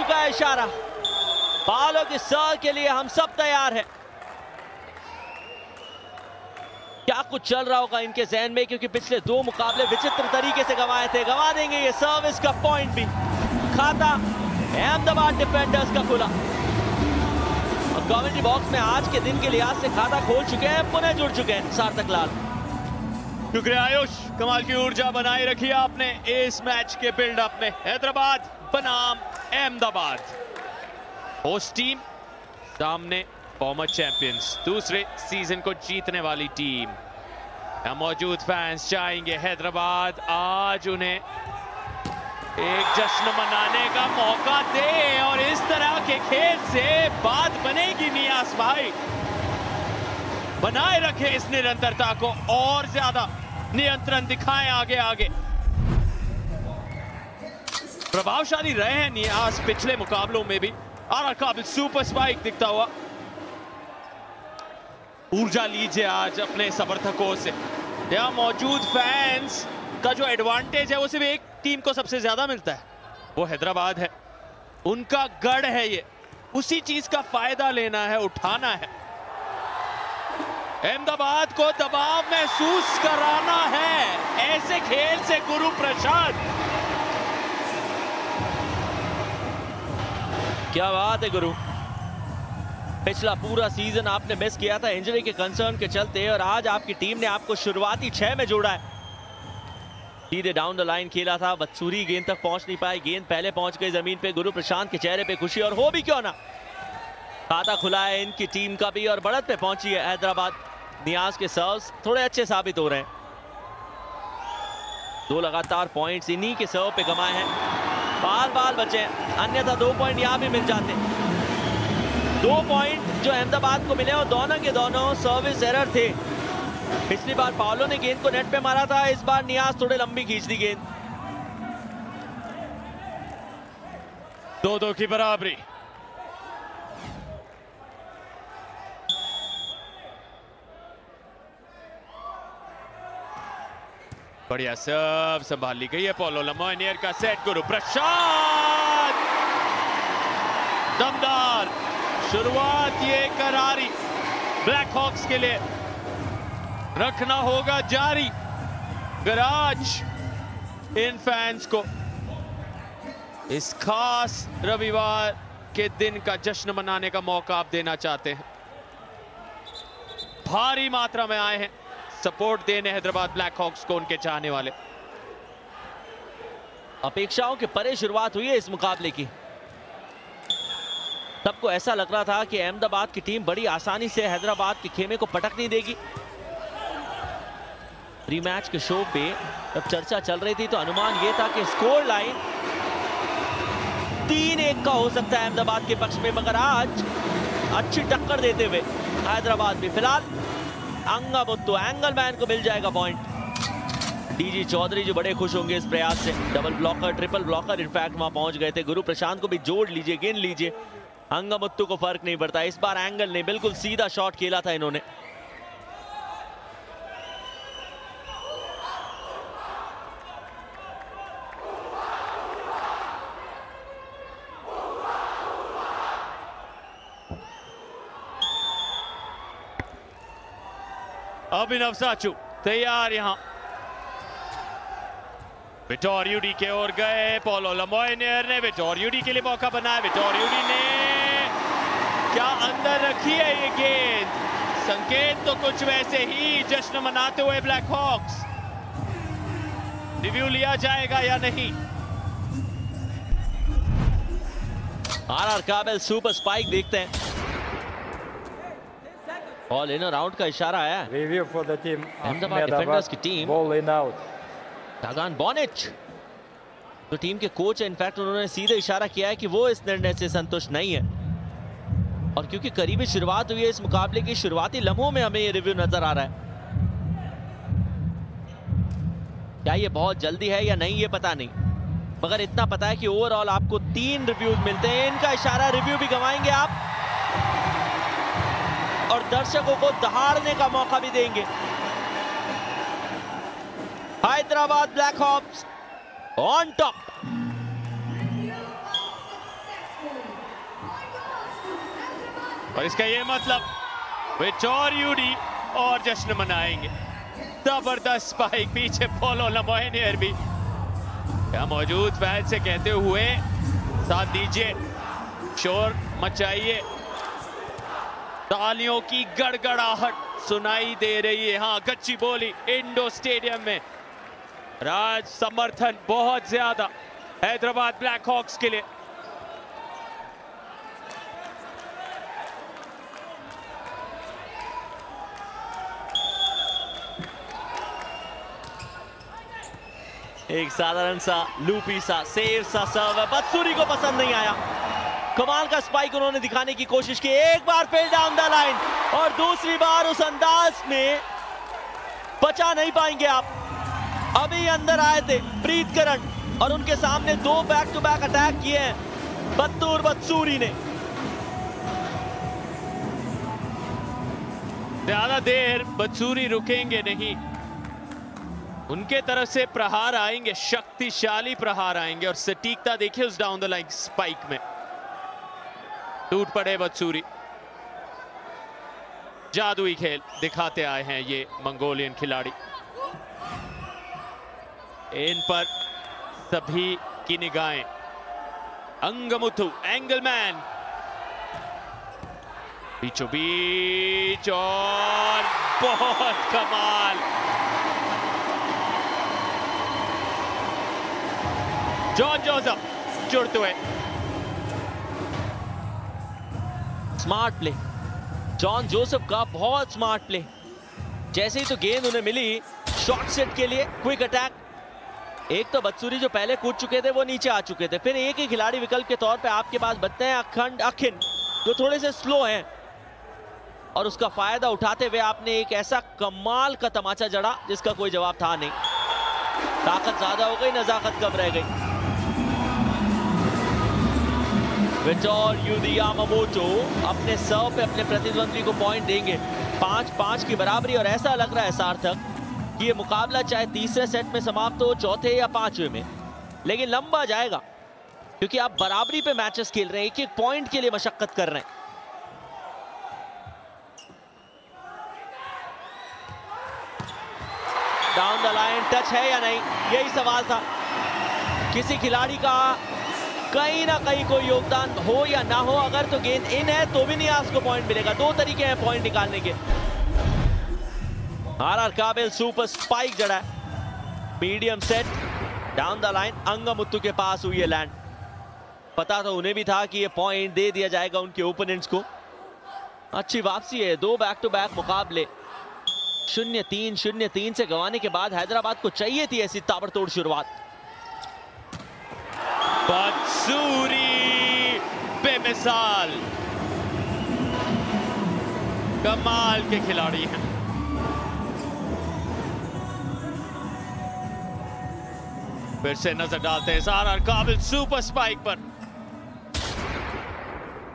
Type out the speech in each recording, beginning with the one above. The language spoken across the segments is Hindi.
चुका है इशारा, पालो की सर्व के लिए हम सब तैयार हैं। क्या कुछ चल रहा होगा इनके जहन में, क्योंकि पिछले 2 मुकाबले विचित्र तरीके से गंवाए थे। गंवा देंगे ये सर्विस का पॉइंट भी। खाता अहमदाबाद डिफेंडर्स का खुला और कमेंट्री बॉक्स में आज के दिन के लिहाज से खाता खोल चुके हैं, पुनः जुड़ चुके हैं सार्थक लाल। शुक्रिया आयुष, कमाल की ऊर्जा बनाए रखी आपने इस मैच के बिल्डअप में। हैदराबाद बनाम अहमदाबाद, होस्ट टीम सामने फॉर्मर चैंपियंस, दूसरे सीजन को जीतने वाली टीम। यहाँ मौजूद फैंस चाहेंगे हैदराबाद आज उन्हें एक जश्न मनाने का मौका दे और इस तरह के खेल से बात बनेगी। नियाज भाई बनाए रखे इस निरंतरता को और ज्यादा नियंत्रण दिखाएं आगे आगे। प्रभावशाली रहे हैं नियाज पिछले मुकाबलों में भी। और काबिल सुपर स्पाइक दिखता हुआ। ऊर्जा लीजिए आज अपने समर्थकों से। यहाँ मौजूद फैंस का जो एडवांटेज है वो सिर्फ एक टीम को सबसे ज्यादा मिलता है, वो हैदराबाद है। उनका गढ़ है ये, उसी चीज का फायदा लेना है, उठाना है। अहमदाबाद को दबाव महसूस कराना है ऐसे खेल से गुरु प्रसाद। क्या बात है गुरु, पिछला पूरा सीजन आपने मिस किया था इंजरी के कंसर्न के चलते, और आज आपकी टीम ने आपको शुरुआती 6 में जोड़ा है। सीधे डाउन द लाइन खेला था, बदसूरी गेंद तक पहुंच नहीं पाए, गेंद पहले पहुंच गई जमीन पे। गुरु प्रशांत के चेहरे पे खुशी, और हो भी क्यों ना, खाता खुला है इनकी टीम का भी और बढ़त पे पहुंची है हैदराबाद। नियाज के सर्व्स थोड़े अच्छे साबित हो रहे हैं। 2 लगातार पॉइंट्स इन्हीं के सर्व पे कमाए हैं, बाल बाल बचे हैं, अन्यथा 2 पॉइंट यहां भी मिल जाते। 2 पॉइंट जो अहमदाबाद को मिले और दोनों के दोनों सर्विस एरर थे। पिछली बार पाउलो ने गेंद को नेट पे मारा था, इस बार नियाज थोड़े लंबी खींच दी गेंद। 2-2 की बराबरी। बढ़िया सब संभाल ली गई है। पॉलो लमोनियर का सेट, गुरु प्रसाद दमदार शुरुआत ये करारी ब्लैक हॉक्स के लिए रखना होगा जारी। गराज इन फैंस को इस खास रविवार के दिन का जश्न मनाने का मौका आप देना चाहते हैं। भारी मात्रा में आए हैं सपोर्ट देने हैदराबाद ब्लैक हॉक्स को उनके चाहने वाले। अपेक्षाओं के परे शुरुआत हुई है इस मुकाबले की। सबको ऐसा लग रहा था कि अहमदाबाद की टीम बड़ी आसानी से हैदराबाद के खेमे को पटक नहीं देगी। प्री मैच के शो पे जब चर्चा चल रही थी तो अनुमान यह था कि स्कोर लाइन 3-1 का हो सकता है अहमदाबाद के पक्ष में, मगर आज अच्छी टक्कर देते हुए हैदराबाद भी। फिलहाल अंगामुत्तु एंगलमैन को मिल जाएगा पॉइंट। डीजी चौधरी जो बड़े खुश होंगे इस प्रयास से। Double blocker, triple blocker in fact वहां पहुंच गए थे। गुरु प्रशांत को भी जोड़ लीजिए, गिन लीजिए, अंगामुत्तु को फर्क नहीं पड़ता। इस बार एंगल ने बिल्कुल सीधा शॉट खेला था इन्होंने। अभिनव साचू तैयार यहां। विटोर यूडी के ओर गए, पॉलो लमोनियर ने विटोर यूडी के लिए मौका बनाया। विटोर यूडी ने क्या अंदर रखी है ये गेंद। संकेत तो कुछ वैसे ही जश्न मनाते हुए ब्लैक हॉक्स। रिव्यू लिया जाएगा या नहीं। आर काबिल सुपर स्पाइक देखते हैं। ऑल इन राउंड का इशारा आया। Review for the team Ahmedabad defenders की टीम। Ball in out. दागान बॉनेट तो टीम के कोच है, इनफैक्ट उन्होंने सीधे इशारा किया है कि वो इस निर्णय से संतुष्ट नहीं है। और क्योंकि करीबी शुरुआत हुई है इस मुकाबले की, शुरुआती लम्हों में हमें ये रिव्यू नजर आ रहा है। क्या ये बहुत जल्दी है या नहीं ये पता नहीं, मगर इतना पता है कि ओवरऑल आपको 3 रिव्यूज मिलते हैं। इनका इशारा रिव्यू भी गंवाएंगे आप और दर्शकों को दहाड़ने का मौका भी देंगे। Hyderabad Black Hawks on top. और इसका ये मतलब विक्टोरिया और जश्न मनाएंगे। जबरदस्त स्पाइक, पीछे फॉलो लमोइनियर भी। क्या मौजूद फैन से कहते हुए साथ दीजिए, शोर मचाइए, तालियों की गड़गड़ाहट सुनाई दे रही है। हाँ, गच्ची बोली इंडो स्टेडियम में राज समर्थन बहुत ज्यादा हैदराबाद ब्लैक हॉक्स के लिए। एक साधारण सा लूपी सा सेव सा सर्व है, बदसूरी को पसंद नहीं आया। कमाल का स्पाइक उन्होंने दिखाने की कोशिश की, एक बार फिर डाउन द लाइन और दूसरी बार उस अंदाज में बचा नहीं पाएंगे आप। अभी अंदर आए थे प्रीत करण और उनके सामने 2 बैक टू बैक अटैक किए हैं बत्तूर बदसूरी ने। ज्यादा देर बदसूरी रुकेंगे नहीं, उनके तरफ से प्रहार आएंगे, शक्तिशाली प्रहार आएंगे। और सटीकता देखिए उस डाउन द लाइन स्पाइक में। टूट पड़े बदसूरी। जादुई खेल दिखाते आए हैं ये मंगोलियन खिलाड़ी। इन पर सभी की निगाहें। अंगमुथु एंगलमैन बीचों बीच और बहुत कमाल। जॉन जोसेफ जुड़ते हुए। स्मार्ट प्ले जॉन जोसेफ का, बहुत स्मार्ट प्ले। जैसे ही तो गेंद उन्हें मिली शॉर्ट सेट के लिए क्विक अटैक। एक तो बदसूरी जो पहले कूद चुके थे वो नीचे आ चुके थे, फिर एक ही खिलाड़ी विकल्प के तौर पे आपके पास बचते हैं अखिन जो थोड़े से स्लो हैं, और उसका फायदा उठाते हुए आपने एक ऐसा कमाल का तमाचा जड़ा जिसका कोई जवाब था नहीं। ताकत ज्यादा हो गई, नजाकत कम रह गई। विक्टोरिया यामामोटो अपने सर्व पे अपने प्रतिद्वंदी को पॉइंट देंगे। 5-5 की बराबरी, और ऐसा लग रहा है सार्थक कि ये मुकाबला चाहे तीसरे सेट में समाप्त हो, चौथे या 5वें में, लेकिन लंबा जाएगा क्योंकि आप बराबरी पे मैचेस खेल रहे हैं, एक एक पॉइंट के लिए मशक्कत कर रहे हैं। डाउन द लाइन टच है या नहीं, यही सवाल था। किसी खिलाड़ी का कहीं ना कहीं कोई योगदान हो या ना हो, अगर तो गेंद इन है तो भी नियाज को पॉइंट मिलेगा। 2 तरीके हैं पॉइंट निकालने के। आरआर काबिल सुपर स्पाइक जड़ा है, medium set down the line, Angamuthu के पास हुई है लैंड। पता तो उन्हें भी था कि ये पॉइंट दे दिया जाएगा उनके ओपोनेंट्स को। अच्छी वापसी है, 2 बैक टू बैक मुकाबले 0-3 से गंवाने के बाद हैदराबाद को चाहिए थी ऐसी ताबड़तोड़ शुरुआत। बदसूरी बेमिसाल, कमाल के खिलाड़ी हैं। फिर से नजर डालते हैं आरआर काबिल सुपर स्पाइक पर।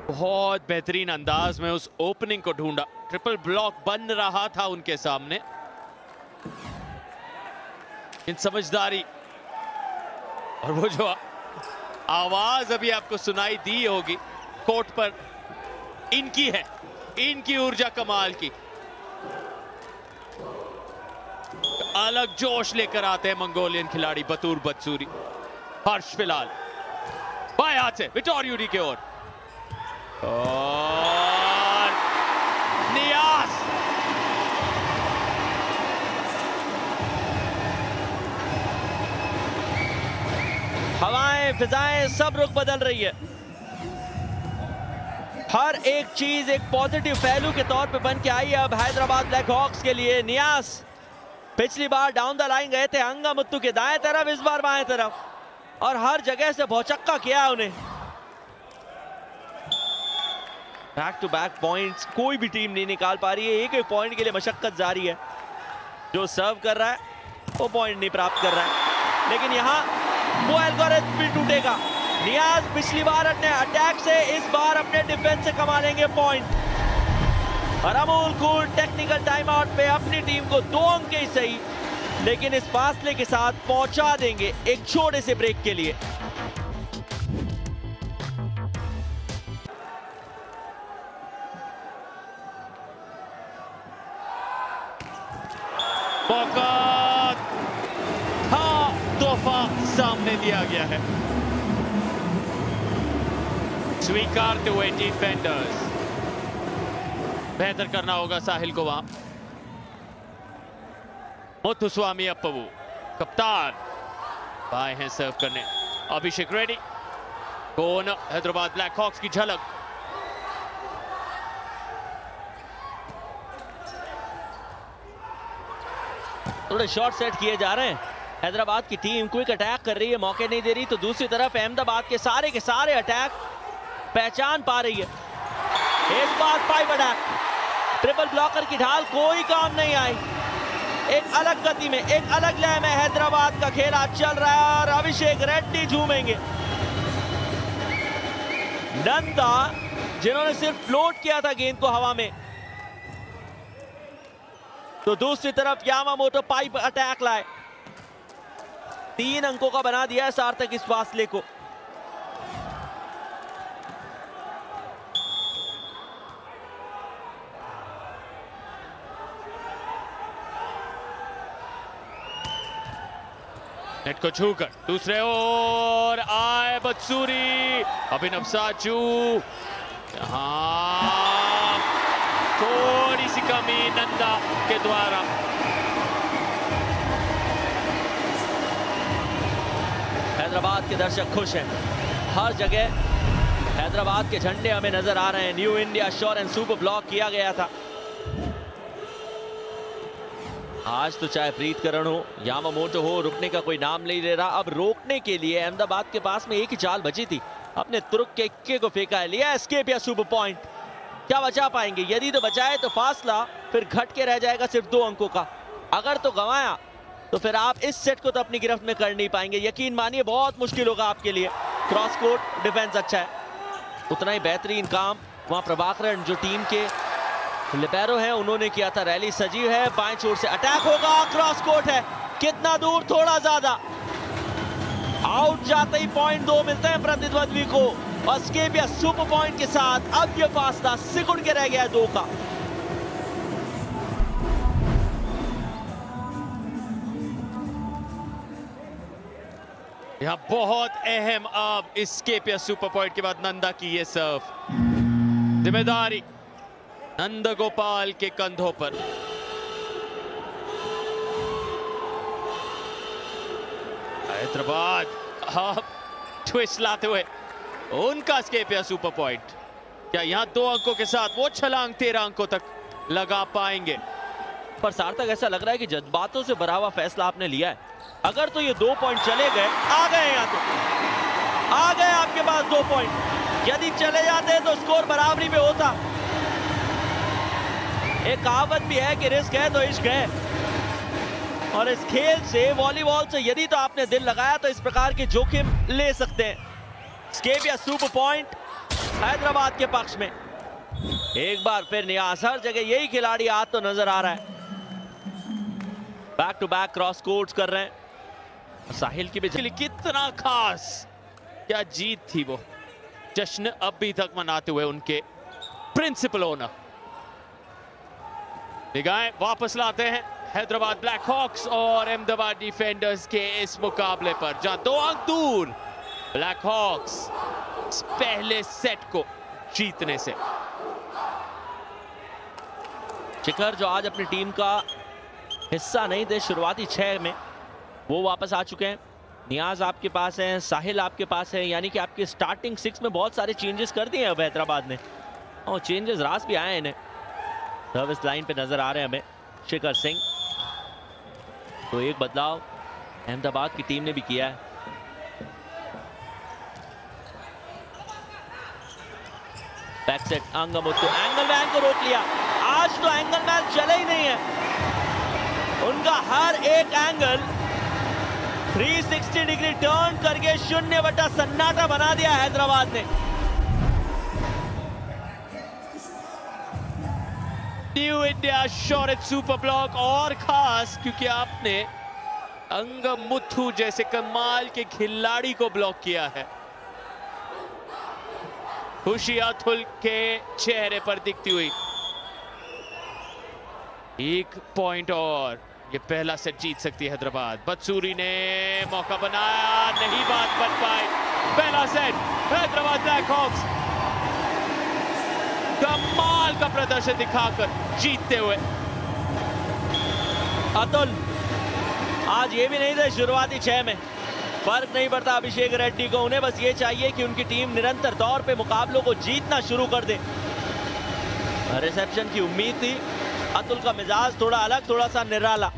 बहुत बेहतरीन अंदाज में उस ओपनिंग को ढूंढा, ट्रिपल ब्लॉक बन रहा था उनके सामने। इन समझदारी, और वो जो आवाज अभी आपको सुनाई दी होगी कोर्ट पर, इनकी है, इनकी ऊर्जा कमाल की। अलग जोश लेकर आते हैं मंगोलियन खिलाड़ी बतूर बदसूरी। हर्ष फिलहाल बाएं हाथ से विक्टोरिया की ओर, और नियाज हवाएं फिजाएं सब रुख बदल रही है। हर एक चीज एक पॉजिटिव पहलू के तौर पे बन के आई है अब हैदराबाद ब्लैक हॉक्स के लिए। नियाज पिछली बार डाउन द लाइन गए थे अंगमुथु के दाएं तरफ, इस बार बाएं तरफ, और हर जगह से भौचक्का किया उन्हें। बैक टू बैक पॉइंट्स कोई भी टीम नहीं निकाल पा रही है, एक एक पॉइंट के लिए मशक्कत जारी है। जो सर्व कर रहा है वो पॉइंट नहीं प्राप्त कर रहा है, लेकिन यहाँ वो एल्गोरिथम भी टूटेगा। नियाज पिछली बार अपने अटैक से, इस बार अपने डिफेंस से कमा लेंगे पॉइंट। और Amol cool technical time out पे अपनी टीम को 2 अंक ही सही, लेकिन इस फासले के साथ पहुंचा देंगे एक छोटे से ब्रेक के लिए। सामने दिया गया है, स्वीकारते हुए डिफेंडर्स। बेहतर करना होगा साहिल को वहां। मुथुस्वामी अप्पवू कप्तान आए हैं सर्व करने। अभिषेक रेड्डी। कौन हैदराबाद ब्लैक हॉक्स की झलक। थोड़े शॉट सेट किए जा रहे हैं। हैदराबाद की टीम क्विक अटैक कर रही है, मौके नहीं दे रही, तो दूसरी तरफ अहमदाबाद के सारे अटैक पहचान पा रही है। इस बार 5 अटैक, ट्रिपल ब्लॉकर की ढाल कोई काम नहीं आई। एक अलग गति में, एक अलग लय में हैदराबाद का खेल आज चल रहा है और अभिषेक रेड्डी झूमेंगे। नंदा जिन्होंने सिर्फ फ्लोट किया था गेंद को हवा में, तो दूसरी तरफ यामामोटो पाइप अटैक लाए। 3 अंकों का बना दिया है सार्थक इस फासले को। नेट को छूकर दूसरे ओर आए बत्सूरी। अभिनव साचू, यहां थोड़ी सी कमी नंदा के द्वारा। हैदराबाद के दर्शक खुश हैं। हर जगह हैदराबाद के झंडे हमें नजर आ रहे हैं। New India sure and super block किया गया था आज, तो चाहे प्रीत करण हो, यामामोटो हो, रुकने का कोई नाम नहीं ले रहा। अब रोकने के लिए अहमदाबाद के पास में एक ही चाल बची थी, अपने तुर्क के इक्के को फेंका है, लिया एस्केप या सुपर पॉइंट। क्या बचा पाएंगे? यदि तो बचाए तो फासला फिर घट के रह जाएगा सिर्फ 2 अंकों का। अगर तो गंवाया तो फिर आप इस सेट को तो अपनी गिरफ्त में कर नहीं पाएंगे। यकीन मानिए बहुत मुश्किल होगा आपके लिए। क्रॉस कोर्ट डिफेंस अच्छा है, उतना ही बेहतरीन काम वहां प्रभाकरण जो टीम के लिबेरो हैं उन्होंने किया था। रैली सजीव है, बाएं छोर से अटैक होगा, क्रॉस कोर्ट है, कितना दूर, थोड़ा ज्यादा। आउट जाते ही पॉइंट 2 मिलते हैं प्रतिद्वंद्वी को। और स्केपिया सुपर पॉइंट के साथ अब यह फासला सिकुड़ के रह गया है 2 का। यहां बहुत अहम अब स्केपिया सुपर पॉइंट के बाद नंदा की ये सर्व। जिम्मेदारी नंदगोपाल के कंधों पर। हैदराबाद अब ट्विस्ट लाते हुए उनका स्केपिया सुपर पॉइंट। क्या यहां 2 अंकों के साथ वो छलांग 13 अंकों तक लगा पाएंगे? पर सार्थक ऐसा लग रहा है कि जज्बातों से भरा हुआ फैसला आपने लिया है। अगर तो ये 2 पॉइंट चले गए, आ गए, यहां तो आ गए आपके पास 2 पॉइंट। यदि चले जाते तो स्कोर बराबरी पे होता। एक कहावत भी है कि रिस्क है तो इश्क है, और इस खेल से, वॉलीबॉल से यदि तो आपने दिल लगाया तो इस प्रकार के जोखिम ले सकते हैं। स्केपिया सुपर पॉइंट हैदराबाद के पक्ष में। एक बार फिर नियाज, हर जगह यही खिलाड़ी आज तो नजर आ रहा है। Back to back cross courts कर रहे हैं। साहिल की भी कितना खास, क्या जीत थी वो। जश्न अभी तक मनाते हुए उनके प्रिंसिपल ओनर। निगाहें वापस लाते हैं हैदराबाद ब्लैक हॉक्स और अहमदाबाद डिफेंडर्स के इस मुकाबले पर, जहां 2 अंक दूर ब्लैक हॉक्स पहले सेट को जीतने से। शिखर जो आज अपनी टीम का हिस्सा नहीं थे शुरुआती 6 में, वो वापस आ चुके हैं। नियाज आपके पास है, साहिल आपके पास है, यानी कि आपके स्टार्टिंग 6 में बहुत सारे चेंजेस कर दिए हैं अब हैदराबाद ने, और चेंजेस रास भी आए हैं इन्हें। सर्विस लाइन पे नजर आ रहे हैं हमें शिखर सिंह। तो एक बदलाव अहमदाबाद की टीम ने भी किया है। बैक सेट अंगमुत्तु, एंगल मैन को रोक लिया। आज तो एंगल मैन चले ही नहीं है, उनका हर एक एंगल 360 डिग्री टर्न करके 0 बटा सन्नाटा बना दिया हैदराबाद ने। New India short super block, और खास क्योंकि आपने अंगमुत्थु जैसे कमाल के खिलाड़ी को ब्लॉक किया है। खुशी अतुल के चेहरे पर दिखती हुई। 1 पॉइंट और ये पहला सेट जीत सकती है हैदराबाद। बदसूरी ने मौका बनाया, नहीं बात बन पाई। पहला सेट हैदराबाद ब्लैक हॉक्स कमाल का प्रदर्शन दिखाकर जीतते हुए। अतुल आज ये भी नहीं थे शुरुआती 6 में, फर्क नहीं पड़ता अभिषेक रेड्डी को, उन्हें बस ये चाहिए कि उनकी टीम निरंतर तौर पे मुकाबलों को जीतना शुरू कर दे। रिसेप्शन की उम्मीद थी, अतुल का मिजाज थोड़ा अलग, थोड़ा सा निराला।